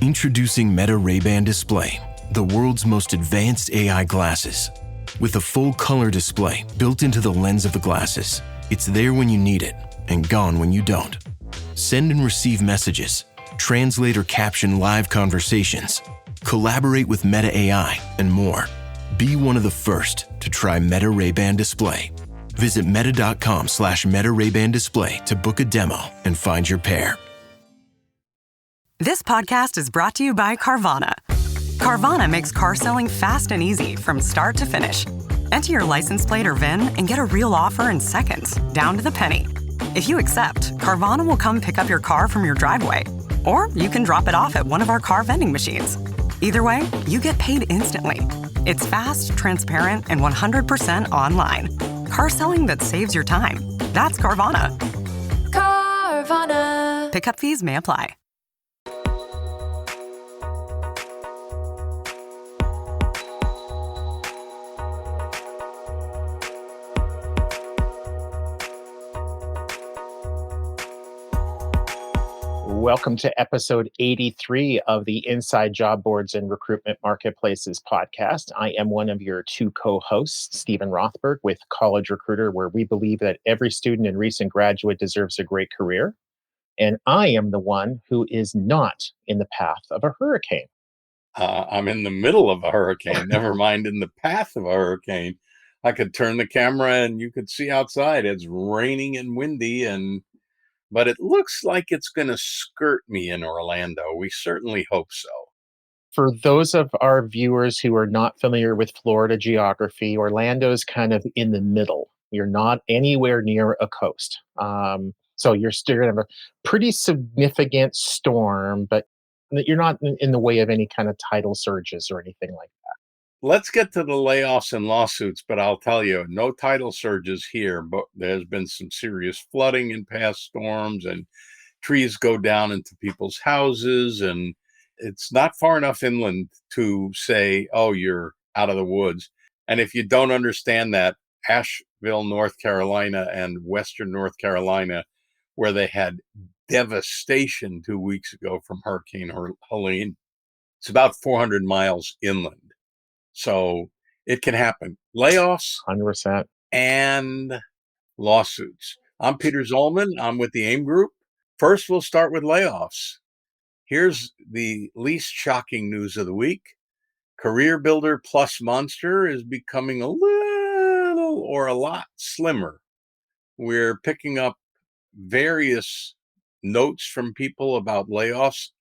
Introducing Meta Ray-Ban Display, the world's most advanced AI glasses. With a full color display built into the lens of the glasses, it's there when you need it and gone when you don't. Send and receive messages, translate or caption live conversations, collaborate with Meta AI, and more. Be one of the first to try Meta Ray-Ban Display. Visit meta.com/Meta Ray-Ban Display to book a demo and find your pair. This podcast is brought to you by Carvana. Carvana makes car selling fast and easy from start to finish. Enter your license plate or VIN and get a real offer in seconds, down to the penny. If you accept, Carvana will come pick up your car from your driveway. Or you can drop it off at one of our car vending machines. Either way, you get paid instantly. It's fast, transparent, and 100% online. Car selling that saves your time. That's Carvana. Carvana. Pickup fees may apply. Welcome to episode 83 of the Inside Job Boards and Recruitment Marketplaces podcast. I am one of your two co-hosts, Stephen Rothberg with College Recruiter, where we believe that every student and recent graduate deserves a great career. And I am the one who is not in the path of a hurricane. I'm in the middle of a hurricane, never mind in the path of a hurricane. I could turn the camera and you could see outside. It's raining and windy, but it looks like it's going to skirt me in Orlando. We certainly hope so. For those of our viewers who are not familiar with Florida geography, Orlando's kind of in the middle. You're not anywhere near a coast. So you're still going to have a pretty significant storm, but you're not in the way of any kind of tidal surges or anything like that. Let's get to the layoffs and lawsuits, but I'll tell you, no tidal surges here, but there's been some serious flooding in past storms and trees go down into people's houses, and it's not far enough inland to say, oh, you're out of the woods. And if you don't understand that, Asheville, North Carolina and Western North Carolina, where they had devastation 2 weeks ago from Hurricane Helene, it's about 400 miles inland. So it can happen. Layoffs 100%. and lawsuits. I'm Peter Zollman. I'm with the AIM Group. First, we'll start with layoffs. Here's the least shocking news of the week. CareerBuilder plus Monster is becoming a little or a lot slimmer. We're picking up various notes from people about layoffs.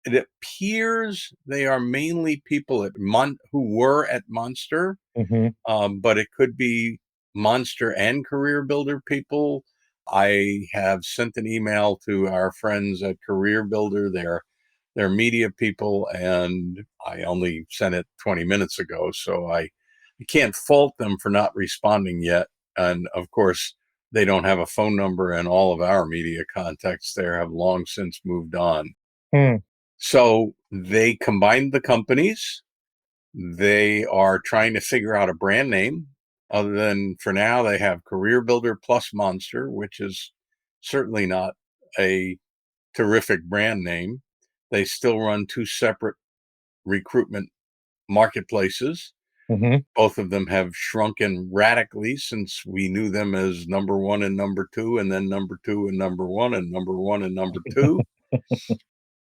It appears they are mainly people who were at Monster, but it could be Monster and CareerBuilder people. I have sent an email to our friends at CareerBuilder, their media people, and I only sent it 20 minutes ago, so I can't fault them for not responding yet. And of course, they don't have a phone number, and all of our media contacts there have long since moved on. So they combined the companies. They are trying to figure out a brand name. Other than for now, they have CareerBuilder plus Monster, which is certainly not a terrific brand name. They still run two separate recruitment marketplaces. Both of them have shrunken radically since we knew them as number one and number two, and then number two and number one, and number one and number two.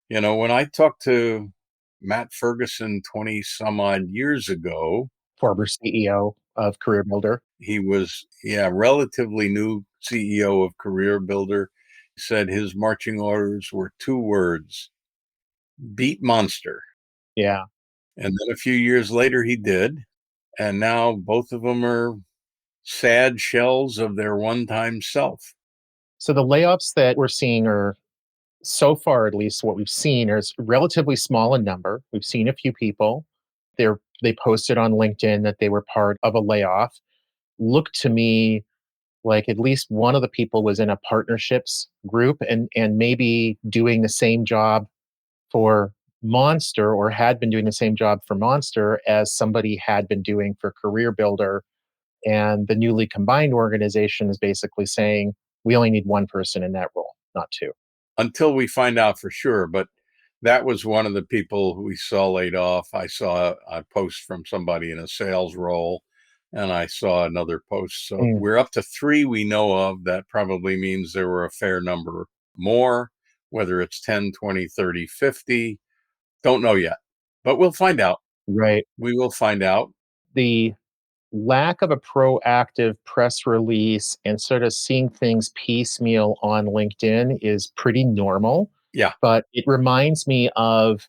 You know, when I talked to Matt Ferguson 20 some odd years ago, Former CEO of CareerBuilder. He was, relatively new CEO of CareerBuilder. He said his marching orders were two words: beat Monster. Yeah. And then a few years later, he did. And now both of them are sad shells of their one-time self. So the layoffs that we're seeing are, so far at least what we've seen, is relatively small in number. We've seen a few people. They posted on LinkedIn that they were part of a layoff. Looked to me like at least one of the people was in a partnerships group and maybe doing the same job for Monster, or had been doing the same job for Monster as somebody had been doing for CareerBuilder. And the newly combined organization is basically saying, we only need one person in that role, not two. Until we find out for sure. But That was one of the people who we saw laid off. I saw a post from somebody in a sales role, and I saw another post. So Mm, we're up to 3 we know of. That probably means there were a fair number more, whether it's 10, 20, 30, 50. Don't know yet, but we'll find out. right. We will find out. The lack of a proactive press release and sort of seeing things piecemeal on LinkedIn is pretty normal. Yeah. But it reminds me of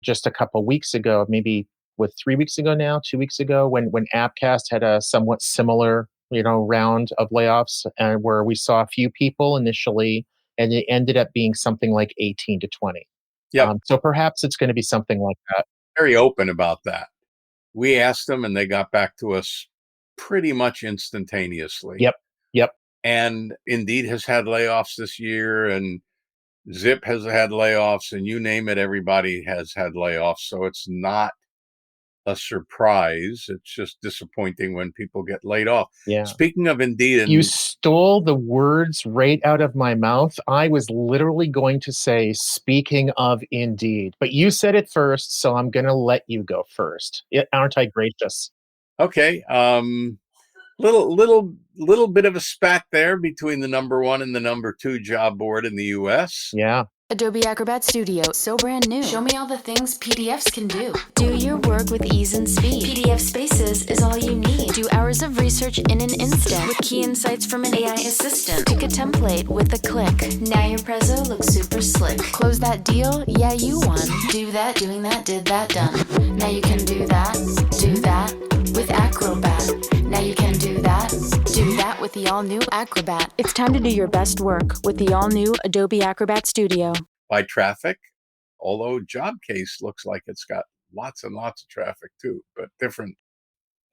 just a couple weeks ago, maybe what 3 weeks ago now, 2 weeks ago, when Appcast had a somewhat similar, round of layoffs, and where we saw a few people initially, and it ended up being something like 18 to 20. Yep. So perhaps it's going to be something like that. Very open about that. We asked them and they got back to us pretty much instantaneously. Yep. Yep. And Indeed has had layoffs this year, and Zip has had layoffs, and you name it, everybody has had layoffs. So it's not a surprise. It's just disappointing when people get laid off. Yeah. Speaking of Indeed, You and stole the words right out of my mouth. I was literally going to say, speaking of Indeed, but you said it first, so I'm going to let you go first. Aren't I gracious? okay, little bit of a spat there between the number one and the number two job board in the U.S. Yeah. Adobe Acrobat Studio, so brand new. Show me all the things PDFs can do. Do your work with ease and speed. PDF Spaces is all you need. Do hours of research in an instant with key insights from an AI assistant. Pick a template with a click. Now your prezzo looks super slick. Close that deal? Yeah, you won. Do that, doing that, did that, done. Now you can do that with Acrobat. Now you can do that with the all-new Acrobat. It's time to do your best work with the all-new Adobe Acrobat Studio. By traffic, although Job Case looks like it's got lots and lots of traffic too, but different.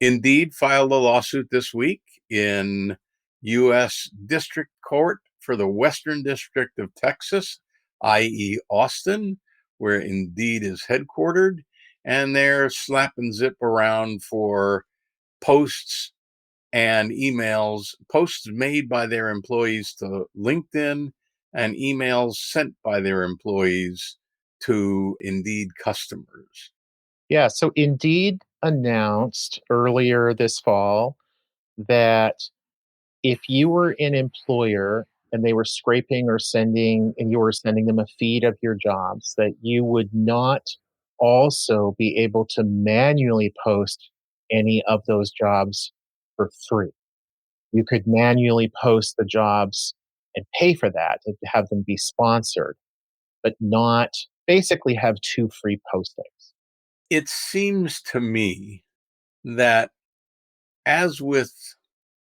Indeed filed a lawsuit this week in U.S. District Court for the Western District of Texas, i.e. Austin, where Indeed is headquartered, and they're slapping Zip around for posts and emails, posts made by their employees to LinkedIn and emails sent by their employees to Indeed customers. Yeah. So Indeed announced earlier this fall that if you were an employer and they were scraping or sending, and you were sending them a feed of your jobs, that you would not also be able to manually post any of those jobs for free. You could manually post the jobs and pay for that and have them be sponsored, but not basically have two free postings. It seems to me that, as with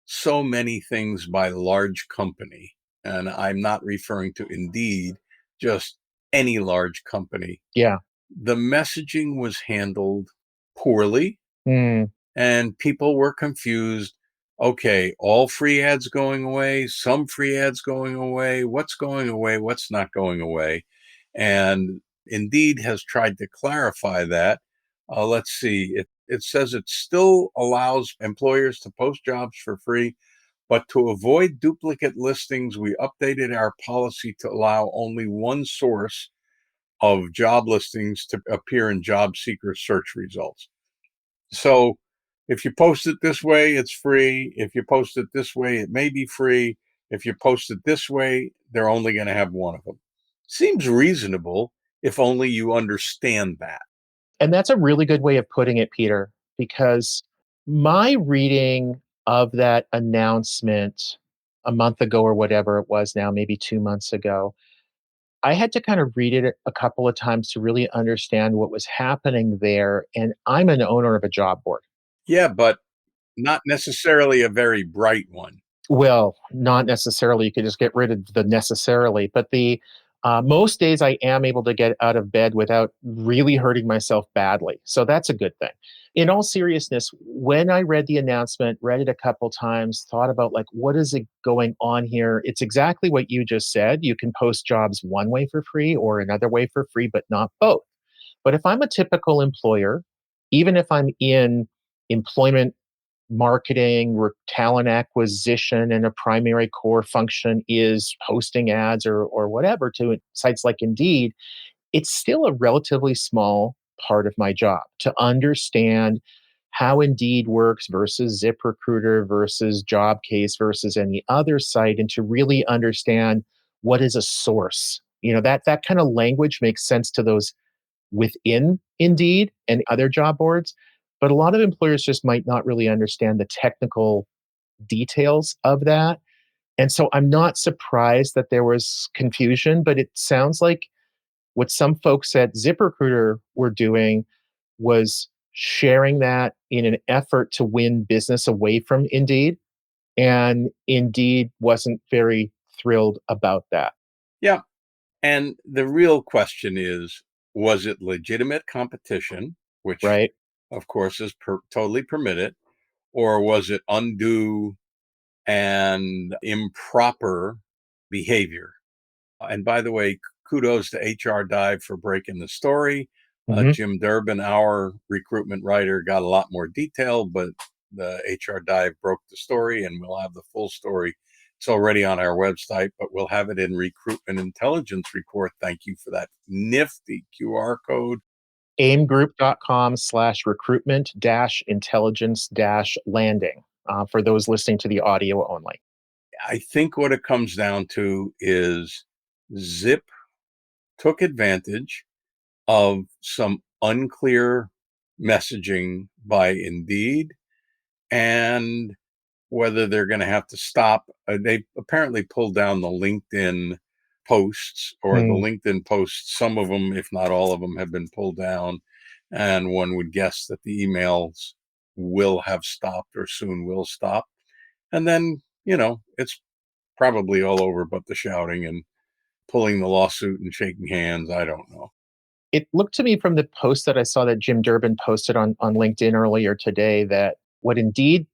so many things by large company, and I'm not referring to Indeed, just any large company, Yeah. the messaging was handled poorly Mm, and people were confused. Okay, all free ads going away, some free ads going away, what's going away, what's not going away. And Indeed has tried to clarify that. Let's see, it says it still allows employers to post jobs for free, but to avoid duplicate listings, we updated our policy to allow only one source of job listings to appear in job seeker search results. So if you post it this way, it's free. If you post it this way, it may be free. If you post it this way, they're only going to have one of them. Seems reasonable if only you understand that. and that's a really good way of putting it, Peter, because my reading of that announcement a month ago or whatever it was now, maybe 2 months ago, I had to kind of read it a couple of times to really understand what was happening there. And I'm an owner of a job board. Yeah, but not necessarily a very bright one. Well, not necessarily. You could just get rid of the necessarily, but the most days I am able to get out of bed without really hurting myself badly. So that's a good thing. In all seriousness, when I read the announcement, read it a couple times, thought about like what is it going on here? It's exactly what you just said. You can post jobs one way for free or another way for free, but not both. But if I'm a typical employer, even if I'm in employment marketing or talent acquisition and a primary core function is posting ads or whatever to sites like Indeed, it's still a relatively small part of my job to understand how Indeed works versus ZipRecruiter versus JobCase versus any other site, and to really understand what is a source. That kind of language makes sense to those within Indeed and other job boards, but a lot of employers just might not really understand the technical details of that. And so I'm not surprised that there was confusion, but it sounds like what some folks at ZipRecruiter were doing was sharing that in an effort to win business away from Indeed. And Indeed wasn't very thrilled about that, Yeah. And the real question is, was it legitimate competition, which right? of course is totally permitted, or was it undue and improper behavior? And by the way, kudos to HR Dive for breaking the story. Hmm. Jim Durbin, our recruitment writer, got a lot more detail, but the HR Dive broke the story, and we'll have the full story. It's already on our website, but we'll have it in Recruitment Intelligence Report. Thank you for that nifty QR code. aimgroup.com/recruitment intelligence landing for those listening to the audio only. I think what it comes down to is Zip took advantage of some unclear messaging by Indeed, and whether they're going to have to stop. They apparently pulled down the LinkedIn posts, or the Hmm. LinkedIn posts, some of them, if not all of them, have been pulled down. And one would guess that the emails will have stopped or soon will stop. And then, it's probably all over but the shouting and pulling the lawsuit and shaking hands. I don't know. It looked to me from the post that I saw that Jim Durbin posted on LinkedIn earlier today that what Indeed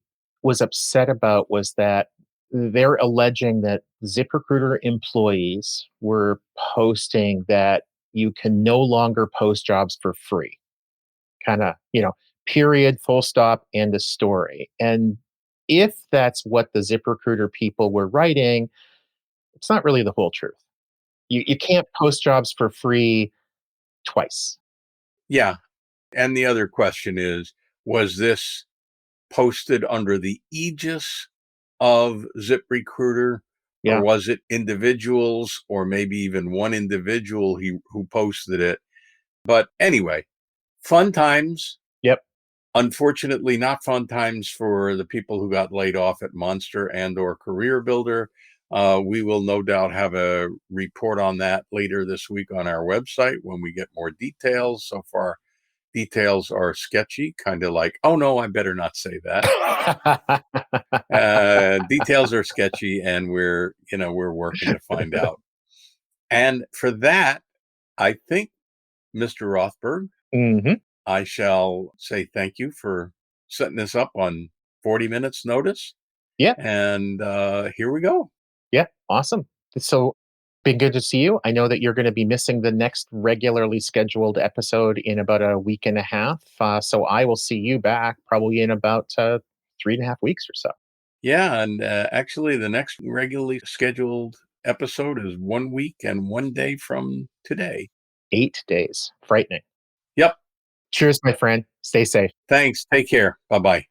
was upset about was that they're alleging that ZipRecruiter employees were posting that you can no longer post jobs for free. Kind of, period, full stop, end of story. And if that's what the ZipRecruiter people were writing, it's not really the whole truth. You can't post jobs for free twice. Yeah. And the other question is, was this posted under the aegis of ZipRecruiter, or Yeah. was it individuals, or maybe even one individual who posted it? But anyway, fun times. Yep. Unfortunately, not fun times for the people who got laid off at Monster and/or CareerBuilder. We will no doubt have a report on that later this week on our website when we get more details. So far, details are sketchy, kind of like, oh no, I better not say that. Details are sketchy, and we're working to find out. And for that, I think, Mr. Rothberg, Hmm. I shall say thank you for setting this up on 40 minutes notice. Yeah. And here we go. Yeah. Awesome. So, been good to see you. I know that you're going to be missing the next regularly scheduled episode in about a week and a half. So I will see you back probably in about 3.5 weeks or so. Yeah. And actually, the next regularly scheduled episode is 1 week and 1 day from today. 8 days. Frightening. Yep. Cheers, my friend. Stay safe. Thanks. Take care. Bye bye.